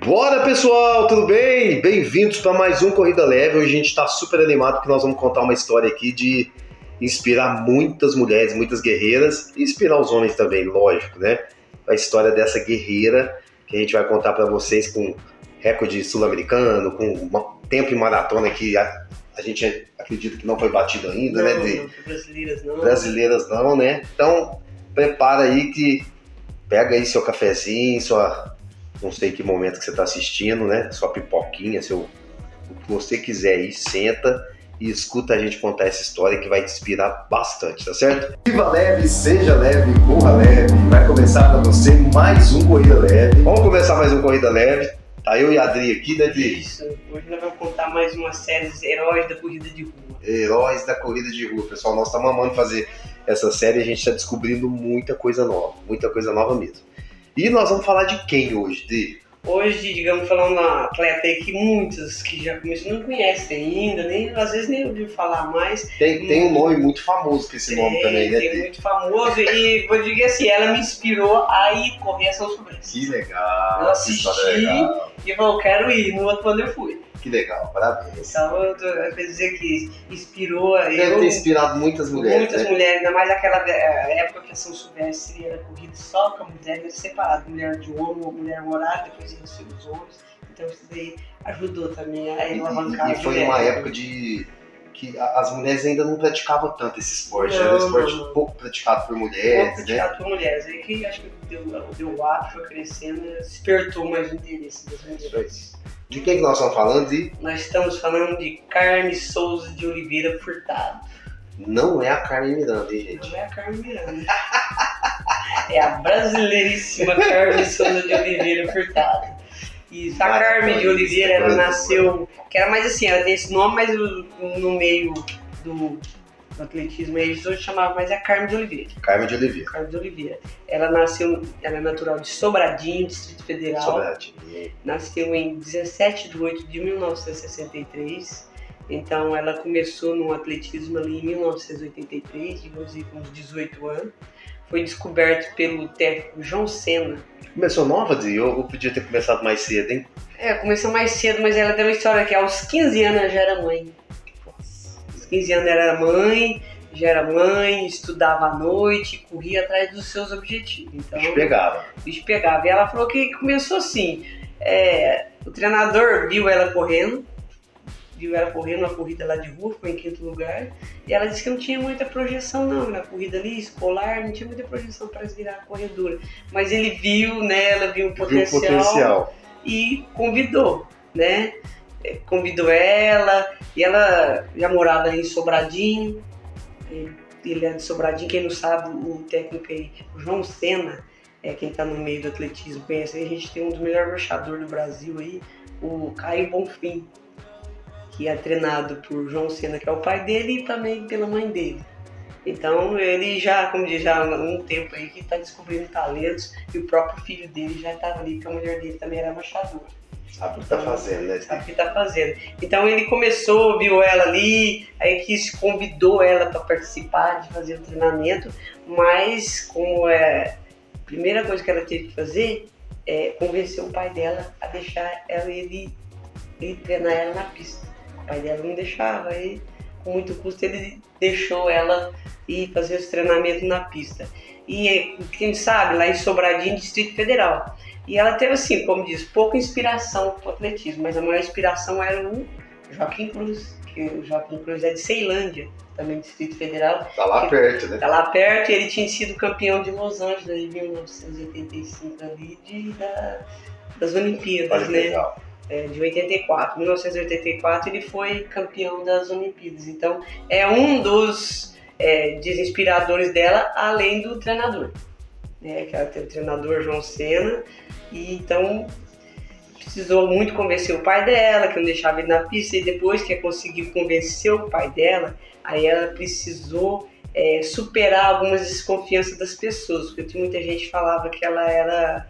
Bora pessoal, tudo bem? Bem-vindos para mais um Corrida Leve. Hoje a gente está super animado porque nós vamos contar uma história aqui de inspirar muitas mulheres, muitas guerreiras e inspirar os homens também, lógico, né? A história dessa guerreira que a gente vai contar para vocês com recorde sul-americano, com tempo em maratona que a gente acredita que não foi batido ainda, não, né? Não, brasileiras não. Brasileiras não, né? Então, prepara aí que pega aí seu cafezinho, não sei que momento que você está assistindo, né? Sua pipoquinha, o que você quiser aí, senta e escuta a gente contar essa história que vai te inspirar bastante, tá certo? Viva leve, seja leve, corra leve. Vai começar para você mais um Corrida Leve. Vamos começar mais um Corrida Leve. Tá eu e a Adri aqui, né, Adri? Isso, hoje nós vamos contar mais uma série de Heróis da Corrida de Rua. Heróis da Corrida de Rua. Pessoal, nós estamos amando fazer essa série e a gente está descobrindo muita coisa nova mesmo. E nós vamos falar de quem hoje, Adri? Hoje, digamos, falando uma atleta aí que muitos que já começam não conhecem ainda, às vezes nem ouviu falar mais. Tem um nome muito famoso com esse nome também, né? Tem muito famoso e vou dizer assim, ela me inspirou a ir correr a São Silvestre. Que legal! Eu assisti e falei, eu quero ir, no outro ano eu fui. Que legal, parabéns. Então, eu quero dizer que inspirou. Deve ter inspirado muitas mulheres. Muitas mulheres, ainda mais naquela época que a São Silvestre era corrida só com a mulher, era separado, mulher de homem, mulher horário, depois iam ser os homens. Então isso daí ajudou também a alavancar. E foi uma época que as mulheres ainda não praticavam tanto esse esporte. Era um esporte pouco praticado por mulheres. Pouco praticado por mulheres. Aí que acho que deu o ato, foi crescendo, despertou mais o interesse das mulheres. De quem que nós estamos falando? Nós estamos falando de Carme Souza de Oliveira Furtado. Não é a Carmen Miranda, hein, gente? Não é a Carmen Miranda. É a brasileiríssima Carme Souza de Oliveira Furtado. E a Carmen de Oliveira, ela nasceu... Que era mais assim, ela tem esse nome, mas no meio do atletismo eles hoje chamavam mais a Carmen de Oliveira. Carmen de Oliveira. Carmen de Oliveira. Ela é natural de Sobradinho, Distrito Federal. Sobradinho. Nasceu em 17 de 8 de 1963. Então ela começou no atletismo ali em 1983, digamos assim, com uns 18 anos. Foi descoberto pelo técnico João Senna. Começou nova, Dri? Eu podia ter começado mais cedo, hein? Começou mais cedo, mas ela tem uma história que aos 15 anos ela já era mãe. Aos 15 anos ela era mãe, já era mãe, estudava à noite, corria atrás dos seus objetivos. Então, o bicho pegava. E ela falou que começou assim, o treinador viu ela correndo uma corrida lá de rua, ficou em 5º lugar, e ela disse que não tinha muita projeção não, na corrida ali, escolar, não tinha muita projeção para virar corredora. Mas ele viu nela, viu um potencial. E convidou, né? Convidou ela, e ela já morava ali em Sobradinho. Ele é de Sobradinho, quem não sabe, o técnico aí, o João Senna, quem está no meio do atletismo conhece. A gente tem um dos melhores marchadores do Brasil aí, o Caio Bonfim, que é treinado por João Senna, que é o pai dele, e também pela mãe dele. Então ele já, como diz, já há um tempo aí que está descobrindo talentos, e o próprio filho dele já estava ali, porque a mulher dele também era marchadora. Sabe o que está fazendo, né? Sabe o que está fazendo. Então ele começou, viu ela ali, aí convidou ela para participar de fazer o treinamento, mas como a primeira coisa que ela teve que fazer é convencer o pai dela a deixar ele treinar ela na pista. O pai dela não deixava, aí com muito custo ele deixou ela ir fazer os treinamentos na pista. E quem sabe, lá em Sobradinho, Distrito Federal. E ela teve assim, como diz, pouca inspiração para o atletismo, mas a maior inspiração era o Joaquim Cruz, que o Joaquim Cruz é de Ceilândia, também Distrito Federal. Tá lá perto, né? Tá lá perto, e ele tinha sido campeão de Los Angeles em 1985 ali, das Olimpíadas, né? Legal. De 84. Em 1984 ele foi campeão das Olimpíadas. Então é um dos inspiradores dela, além do treinador. Que ela tem o treinador João Senna, e então precisou muito convencer o pai dela, que não deixava ele na pista, e depois que conseguiu convencer o pai dela, aí ela precisou superar algumas desconfianças das pessoas, porque tinha muita gente que falava que ela era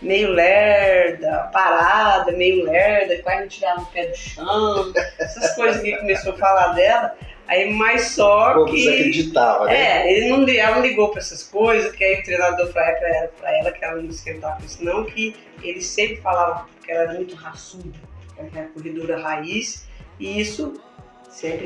meio lerda, parada, meio lerda, quase não tirava o pé do chão, essas coisas que começou a falar dela. Aí, mas só Pô, que... você acreditava, né? Ela não ligou pra essas coisas, que aí o treinador falou pra ela que ela não esquentava com isso não, que ele sempre falava que ela era muito raçuda, que era corredora raiz, e isso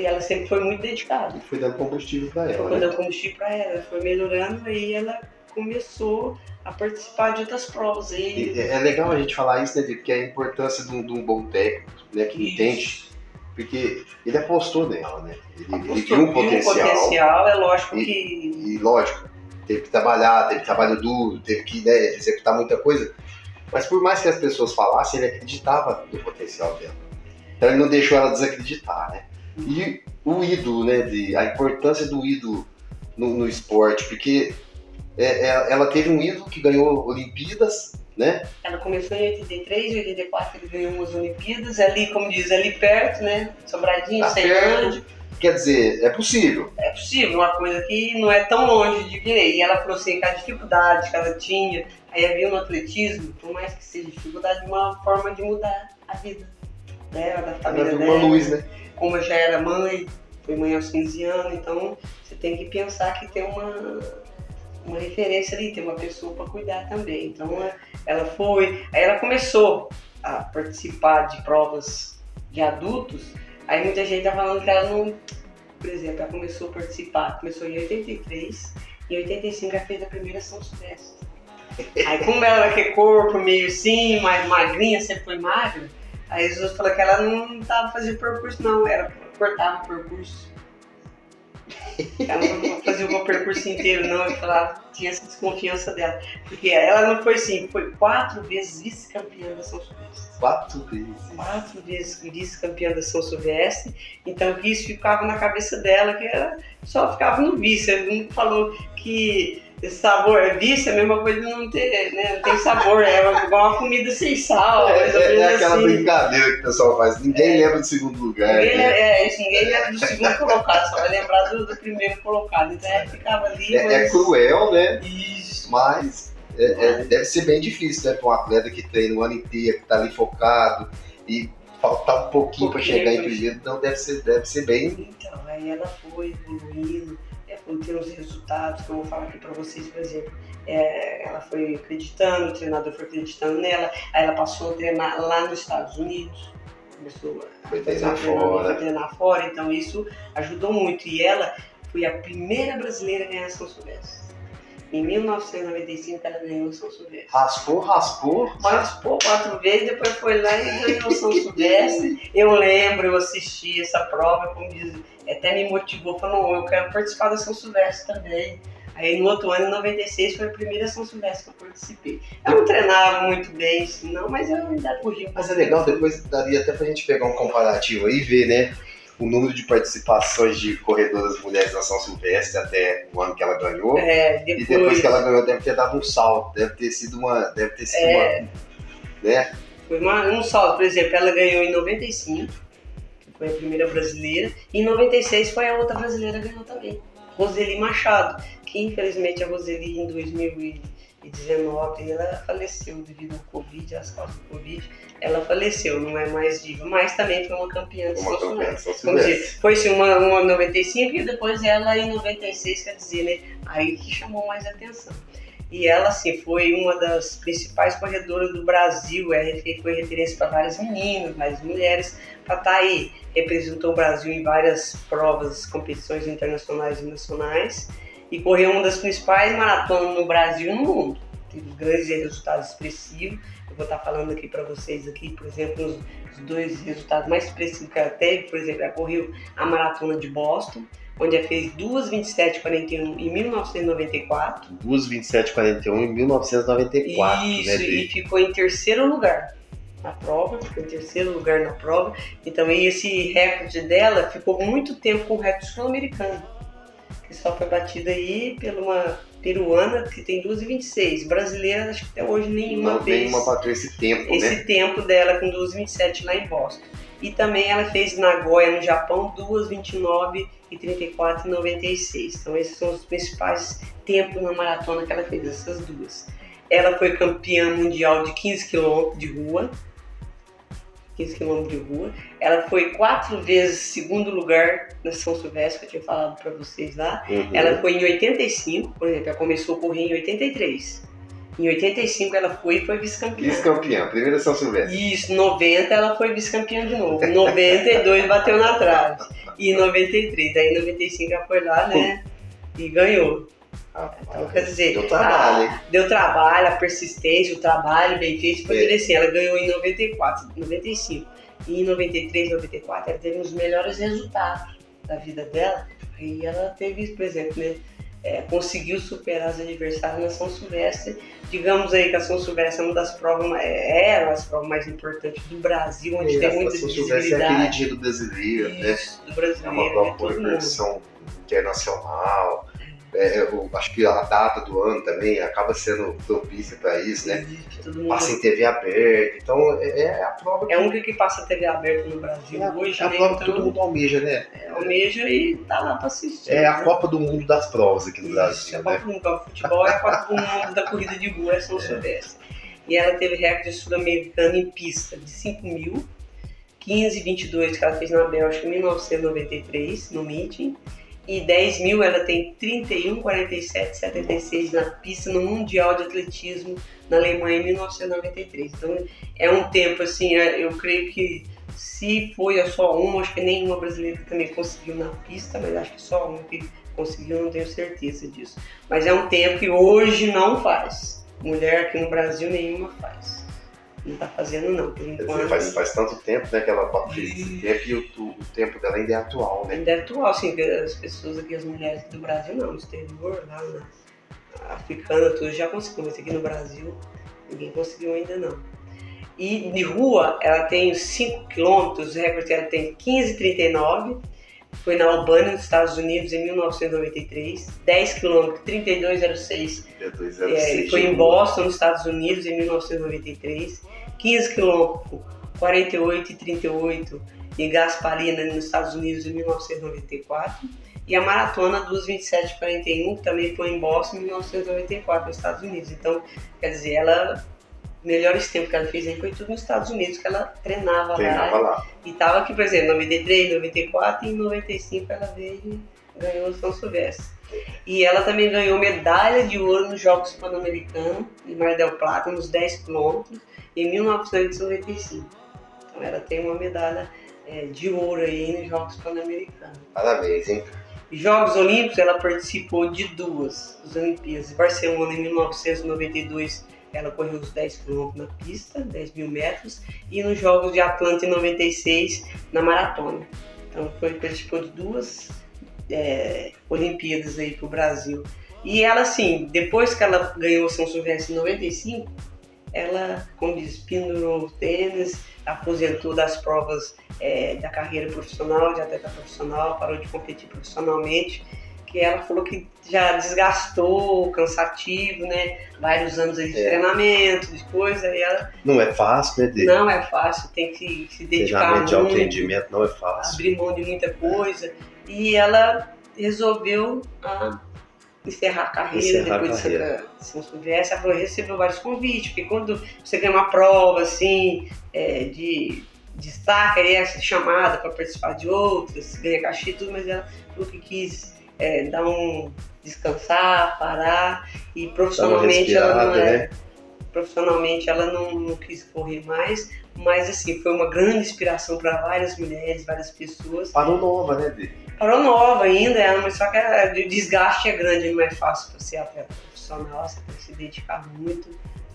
ela sempre foi muito dedicada. E foi dando combustível pra ela, Foi dando combustível pra ela, foi melhorando, aí ela começou a participar de outras provas. E é legal a gente falar isso, né, porque a importância de um bom técnico, né, que entende, porque ele apostou nela, né? Ele viu um potencial. É lógico que... E lógico, teve que trabalhar, teve trabalho duro, teve que, né, executar muita coisa. Mas por mais que as pessoas falassem, ele acreditava no potencial dela. Então ele não deixou ela desacreditar, né? E o ídolo, né, a importância do ídolo no esporte, porque ela teve um ídolo que ganhou Olimpíadas, né? Ela começou em 83, em 84 ele ganhou umas Olimpíadas, ali, como diz, ali perto, né? Sobradinho, Ceilândia. Quer dizer, é possível. É possível, uma coisa que não é tão longe de querer. E ela falou assim, que a dificuldade que ela tinha, aí havia no atletismo, por mais que seja dificuldade, uma forma de mudar a vida dela, da família dela. Uma luz, né? Como eu já era mãe, foi mãe aos 15 anos, então você tem que pensar que tem uma referência ali, tem uma pessoa para cuidar também. Então ela foi, aí ela começou a participar de provas de adultos, aí muita gente tá falando que ela não, por exemplo, ela começou a participar, começou em 83, em 85 ela fez a primeira São Silvestre. Aí como ela era aquele corpo meio assim, mais magrinha, sempre foi magra, aí os outros falaram que ela não tava fazendo percurso não, ela cortava o percurso. Ela não fazia o percurso inteiro, não. Eu falava, tinha essa desconfiança dela. Porque ela não foi assim, foi 4 vezes vice-campeã da São Silvestre. 4 vezes? 4 vezes vice-campeã da São Silvestre. Então isso ficava na cabeça dela, que ela só ficava no vice. Ele não falou que esse sabor, vice é a mesma coisa de não ter, né? Não tem sabor, é igual uma comida sem sal. É aquela assim. Brincadeira que o pessoal faz. Ninguém lembra do segundo lugar. Ninguém lembra do segundo colocado, só vai lembrar do primeiro colocado. Então ficava ali. É cruel, né? Isso. Mas deve ser bem difícil, né? Para um atleta que treina o ano inteiro, que tá ali focado e faltar um pouquinho para chegar em primeiro, então deve ser bem. Então, aí ela foi evoluindo. Ter os resultados que eu vou falar aqui para vocês, por exemplo, ela foi acreditando, o treinador foi acreditando nela, aí ela passou a treinar lá nos Estados Unidos, começou a treinar fora, então isso ajudou muito, e ela foi a primeira brasileira a ganhar a São Silvestre. Em 1995 ela ganhou São Silvestre. Raspou? Raspou 4 vezes, depois foi lá e ganhou São Silvestre. Eu lembro, eu assisti essa prova, como diz, até me motivou, falou, eu quero participar da São Silvestre também. Aí no outro ano, em 96, foi a primeira São Silvestre que eu participei. Eu não treinava muito bem, assim, não, mas eu ainda corria. Mas é legal, depois daria até pra gente pegar um comparativo aí e ver, né? O número de participações de corredoras mulheres na São Silvestre até o ano que ela ganhou. E depois que ela ganhou, deve ter dado um salto. Deve ter sido uma. Né? Foi um salto, por exemplo, ela ganhou em 95, que foi a primeira brasileira, e em 96 foi a outra brasileira que ganhou também. Roseli Machado, que infelizmente a Roseli em 2019 ela faleceu devido ao Covid, às causas do Covid. Ela faleceu, não é mais diva, mas também foi uma campeã de São Silvestre. Foi-se uma em 95 e depois ela em 96, quer dizer, né? Aí que chamou mais atenção. E ela, assim, foi uma das principais corredoras do Brasil, foi referência para várias meninas, várias mulheres, para estar aí. Representou o Brasil em várias provas, competições internacionais e nacionais, e correu uma das principais maratonas no Brasil e no mundo. Teve grandes resultados expressivos. Eu vou estar falando aqui para vocês, aqui, por exemplo, os 2 resultados mais expressivos que ela teve. Por exemplo, ela correu a maratona de Boston, onde ela fez 2:27:41 em 1994. 2:27:41 em 1994. Isso, né, e ficou em 3º lugar na prova, ficou em 3º lugar na prova. Então, esse recorde dela ficou muito tempo com o recorde sul-americano, que só foi batido aí por uma peruana que tem 2:26. Brasileira, acho que até hoje nenhuma fez. Nenhuma bateu esse tempo, esse tempo dela com 2:27 lá em Boston. E também ela fez em Nagoya, no Japão, 2:29:34 e 96. Então esses são os principais tempos na maratona que ela fez, essas duas. Ela foi campeã mundial de 15 km de rua. 15 km de rua. Ela foi 4 vezes segundo lugar na São Silvestre, que eu tinha falado para vocês lá. Ela foi em 85, por exemplo, ela começou a correr em 83. Em 85 ela foi e foi vice-campeã. Vice-campeã, primeira São Silvestre. Isso, 90 ela foi vice-campeã de novo. Em 92 bateu na trave. E em 93, daí em 95 ela foi lá, né? E ganhou. Então, quer dizer, deu trabalho, hein? Deu trabalho, a persistência, o trabalho bem feito, foi assim, ela ganhou em 94, 95 e em 93, 94 ela teve os melhores resultados da vida dela e ela teve, por exemplo, né, conseguiu superar os adversários na São Silvestre. Digamos aí que a São Silvestre é uma das provas, era as provas mais importantes do Brasil, onde tem muita São Silvestre é aquele dia do brasileiro, né? Do brasileiro, é uma prova por repercussão internacional. Acho que a data do ano também acaba sendo propícia para isso, né? Passa em TV aberta, então é a prova que... É a única que passa TV aberta no Brasil hoje, é a prova que todo mundo almeja, né? Almeja e tá lá para assistir. É a Copa do Mundo das provas aqui no Brasil, né? A Copa do Mundo do futebol é a Copa do Mundo da corrida de rua, é São Silvestre. E ela teve recorde sul-americano em pista de 5.000, 15,22 que ela fez na Bélgica em 1993, no meeting. E 10.000 ela tem 31,47,76 na pista no Mundial de Atletismo na Alemanha em 1993. Então é um tempo assim, eu creio que se foi só uma, acho que nenhuma brasileira também conseguiu na pista, mas acho que só uma que conseguiu, não tenho certeza disso. Mas é um tempo que hoje não faz. Mulher aqui no Brasil nenhuma faz. Não tá fazendo não, por enquanto. Faz tanto tempo, né, que ela fez esse tempo e o tempo dela ainda é atual, né? Ainda é atual, sim, que as pessoas aqui, as mulheres do Brasil não, no exterior, lá na africana, tudo já conseguiu, mas aqui no Brasil ninguém conseguiu ainda não. E de rua, ela tem 5 km, o recorde ela tem 15,39, foi na Albânia, nos Estados Unidos, em 1993, 10 km, 32,06, foi em Boston, nos Estados Unidos, em 1993, 15 km, 48,38, em Gasparina, nos Estados Unidos, em 1994, e a maratona 2:27,41, que também foi em Boston, em 1994, nos Estados Unidos. Então, quer dizer, ela... melhores tempos que ela fez aí foi tudo nos Estados Unidos, que ela treinava lá. E tava aqui, por exemplo, em 93, 94 e em 95 ela veio e ganhou o São Silvestre. E ela também ganhou medalha de ouro nos Jogos Pan-Americanos, em Mar del Plata, nos 10 km, em 1995. Então ela tem uma medalha de ouro aí nos Jogos Pan-Americanos. Parabéns, hein? Jogos Olímpicos, ela participou de duas, das Olimpíadas. Em Barcelona, em 1992, ela correu os 10 km na pista, 10.000 metros, e nos Jogos de Atlanta em 96, na maratona. Então participou de duas Olimpíadas aí pro Brasil. E ela, assim, depois que ela ganhou São Silvestre em 95, ela, como diz, pendurou o tênis, aposentou das provas da carreira profissional, de atleta profissional, parou de competir profissionalmente, que ela falou que já desgastou, cansativo, né? Vários anos aí de treinamento, de coisa, e ela... Não é fácil, né, Dê? Não é fácil, tem que se dedicar muito. De autoatendimento não é fácil. Abrir mão de muita coisa. E ela resolveu encerrar a carreira depois de São Silvestre. Ela falou, recebeu vários convites, porque quando você ganha uma prova, assim, de destaque, aí é chamada para participar de outras, ganha cachê e tudo, mas ela falou que quis dar descansar, parar, e profissionalmente ela não profissionalmente ela não quis correr mais, mas assim, foi uma grande inspiração para várias mulheres, várias pessoas. Parou nova, né, Dê? Parou nova ainda, mas só que o desgaste é grande, não é fácil para ser atleta profissional, você tem que se dedicar muito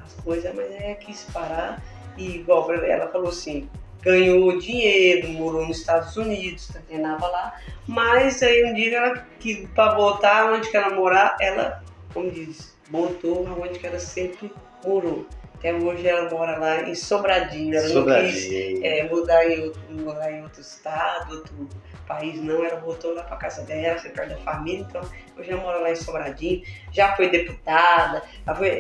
às coisas, mas quis parar, e igual ela falou assim, ganhou dinheiro, morou nos Estados Unidos, treinava lá, mas aí um dia ela quis, para voltar onde que ela morar, ela, como diz, voltou onde que ela sempre morou. Até hoje ela mora lá em Sobradinho, ela não quis mudar em outro estado, outro país não, ela voltou lá para casa dela, foi perto da família, então hoje ela mora lá em Sobradinho, já foi deputada, ela foi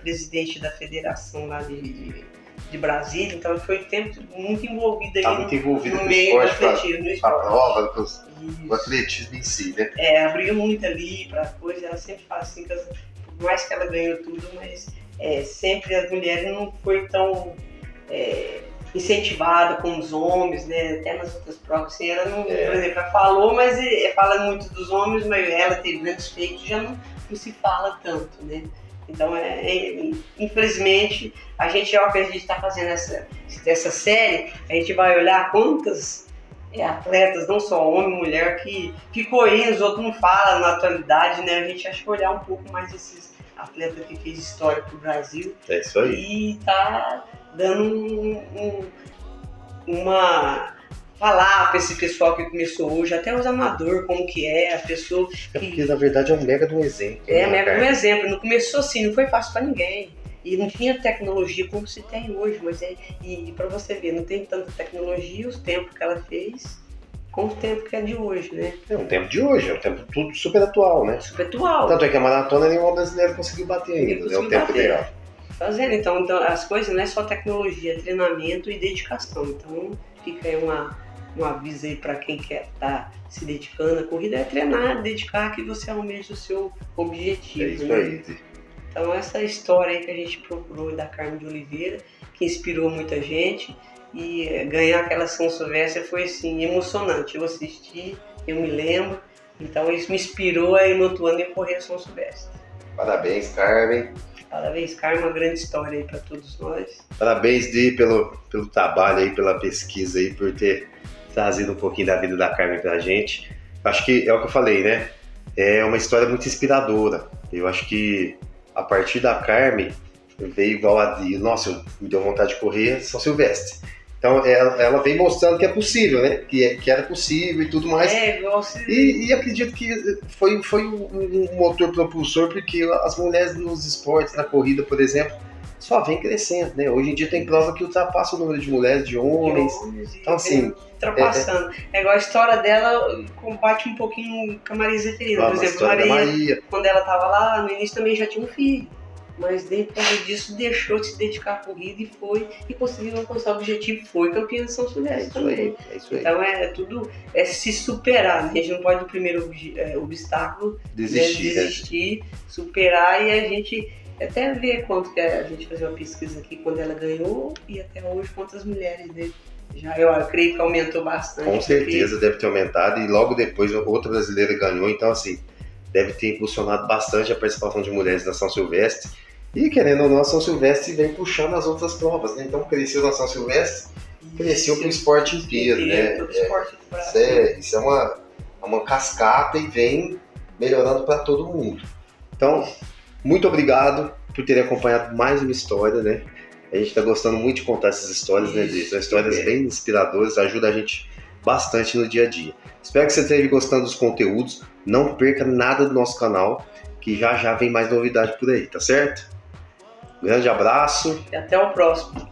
presidente da federação lá de Brasília, então foi muito envolvida aí no meio do atletismo, no esporte. A prova, o atletismo em si, né? Abriu muito ali para coisa, ela sempre fala assim, por mais que ela ganhou tudo, mas sempre as mulheres não foi tão incentivada com os homens, né? Até nas outras provas, assim, ela não, por exemplo, ela falou, mas fala muito dos homens, mas ela teve grandes feitos, já não se fala tanto, né? Então, infelizmente, a gente, ao que a gente está fazendo essa série, a gente vai olhar quantas atletas, não só homem, mulher, que ficou aí, os outros não falam na atualidade, né? A gente acha que olhar um pouco mais esses atletas que fez história pro Brasil. É isso aí. E tá dando uma... falar para esse pessoal que começou hoje, até os amadores, como que é, a pessoa que... Porque, na verdade, é um mega de um exemplo. Mega de um exemplo. Não começou assim, não foi fácil para ninguém. E não tinha tecnologia como se tem hoje, mas e para você ver, não tem tanta tecnologia, os tempos que ela fez, com o tempo que é de hoje, né? É um tempo de hoje, é um tempo tudo super atual, né? Super atual. Tanto é que a maratona nenhum brasileiro conseguiu bater ainda, é o tempo ideal. Fazendo, então as coisas não é só tecnologia, é treinamento e dedicação. Então fica aí um aviso aí para quem quer estar se dedicando à corrida, é treinar, dedicar que você almeja o seu objetivo. É isso, né? aí. Então essa história aí que a gente procurou da Carmen de Oliveira, que inspirou muita gente, e ganhar aquela São Silvestre foi assim, emocionante. Eu assisti, eu me lembro, então isso me inspirou a ir no outro ano em correr a São Silvestre. Parabéns, Carmen. Parabéns, Carmen, uma grande história aí para todos nós. Parabéns, Di, pelo trabalho aí, pela pesquisa aí, por ter trazido um pouquinho da vida da Carmen pra gente. Acho que é o que eu falei, né? É uma história muito inspiradora. Eu acho que a partir da Carmen veio igual a Di. Nossa, me deu vontade de correr São Silvestre. Então ela vem mostrando que é possível, né? Que era possível e tudo mais. Igual se... E acredito que foi um motor propulsor, porque as mulheres nos esportes, na corrida, por exemplo, só vem crescendo, né? Hoje em dia tem prova que ultrapassa o número de mulheres, de homens. Então, assim... ultrapassando. É igual a história dela, combate um pouquinho com a Marisa Zeferino. Por exemplo, Maria, quando ela estava lá, no início também já tinha um filho. Mas depois disso deixou de se dedicar à corrida e foi, e conseguiu alcançar o objetivo, foi campeã de São Silvestre também. É isso aí. Então tudo se superar, né? A gente não pode o primeiro obstáculo desistir, superar, e a gente até ver quanto que a gente fazia uma pesquisa aqui quando ela ganhou e até hoje quantas mulheres, né? Eu creio que aumentou bastante. Com certeza deve ter aumentado, e logo depois outra brasileira ganhou, então assim, deve ter impulsionado bastante a participação de mulheres na São Silvestre. E querendo ou não, a São Silvestre vem puxando as outras provas, né? Então cresceu na São Silvestre, cresceu pro esporte inteiro, né? Isso é uma cascata e vem melhorando para todo mundo. Então, muito obrigado por terem acompanhado mais uma história, né? A gente está gostando muito de contar essas histórias, né, Dri? São histórias bem inspiradoras, ajudam a gente bastante no dia a dia. Espero que você esteja gostando dos conteúdos. Não perca nada do nosso canal, que já vem mais novidade por aí, tá certo? Grande abraço. E até o próximo.